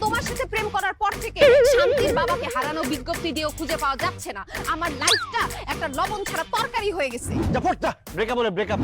তোমার সাথে প্রেম করার পর থেকে শান্তির বাবাকে হারানো বিজ্ঞপ্তি দিয়েও খুঁজে পাওয়া যাচ্ছে না। আমার লাইফটা একটা লবণ ছাড়া তরকারি হয়ে গেছে। ব্রেকআপ বলে ব্রেকআপ।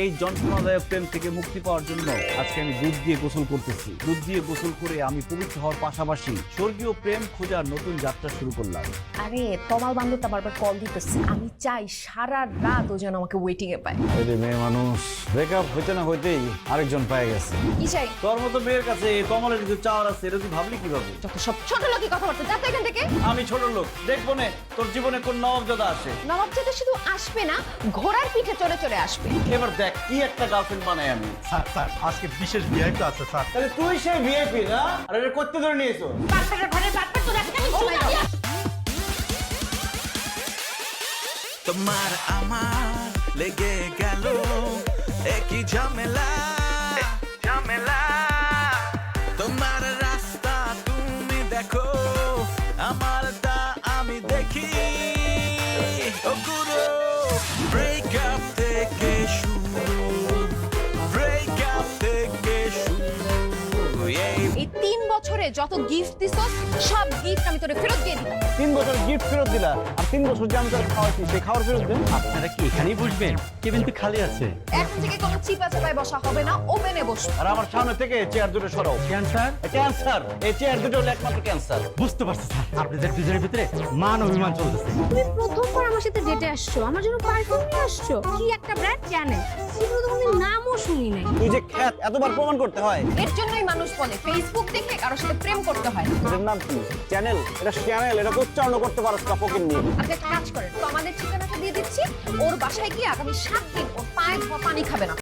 এই যন্ত্রণাদায়ক প্রেম থেকে মুক্তি পাওয়ার জন্য আজকে আমি দুধ দিয়ে গোসল করতেছি। দুধ দিয়ে গোসল করে আমি পবিত্র হওয়ার পাশাপাশি স্বর্গীয় প্রেম খোঁজার নতুন যাত্রা শুরু করলাম। আরে তমাল বান্ধবটা বারবার কল দিতেছে, আমি চাই সারা রাত ও যেন আমাকে ওয়েটিং এ পায়। এই যে মেয়ে মানুষ, ব্রেকআপ হইতে না হইতেই আরেকজন পেয়ে গেছে। কি চাই? তোর মতো মেয়ের কাছে কমলের কিছু চাওয়ার আছে, এটা তুই ভাবলি কিভাবে? যত সব ছোট লোকই কথাবার্তা, যাতে এখান থেকে। আমি ছোট লোক, দেখবো না তোর জীবনে কোন নবাবজাদা আসে। নবাবজাদা শুধু আসবে না, ঘোড়ার পিঠে চড়ে চড়ে আসবে। এবার দেখ কি একটা গার্লফ্রেন্ড বানাই আমি। স্যার আজকে বিশেষ ভিআইপি আছে স্যার। তাহলে তুই সেই ভিআইপি না? আর এটা করতে ধরে নিয়েছো। তোমার আমার লেগে গেল একই ঝামেলা ঝামেলা। তোমার রাস্তা তুমি দেখো, আমারটা আমি দেখি। ও গুরু ব্রেকআপ থেকে শুরু, ব্রেকআপ থেকে শুরু। এই 3 বছরে যত গিফট দিছস সব গিফট আমি তোরে ফেরত দিয়ে দিলাম। 3 বছর গিফট ফেরত দিলা, আর 3 বছর যে আমি তোর খাওয়াইছি সেই খাওয়ার ফেরত দেন। আপনারা কি এখানেই বসবেন? কেবিন তো খালি আছে। এখন থেকে কোনো চিপা চাপায় বসা হবে না, ওপেনে বসো। আর আমার সামনে থেকে চেয়ার দুটো সরাও। ক্যান্সার? ক্যান্সার, এই চেয়ার দুটো হলো একমাত্র ক্যান্সার। বুঝতে পারছি স্যার, আপনাদের দুজনের ভিতরে মান অভিমান চলতেছে। তুমি প্রথমবার আমার সাথে ডেটে আসছো, আমার জন্য পারফিউম নিয়ে আসছো। কি একটা ব্র্যান্ড জানে, সেগুলো তো আমি নামও শুনি নাই। তুই যে খ্যাত এতবার প্রমাণ করতে হয়। এর জন্যই মানুষ বলে ফেসবুক দেখে কারোর সাথে প্রেম করতে হয় না। এটার নাম কি? চ্যানেল? এটা চ্যানেল, এটা উচ্চারণ করতে পারছ না ফকির নিয়ে। আপনি একটা কাজ করেন, তো আমাদের ঠিকানাটা দিয়ে দিচ্ছি, ওর বাসায় গিয়ে আগামী 7 দিন ওর পায়ে ধোয়া পানি খাবে না।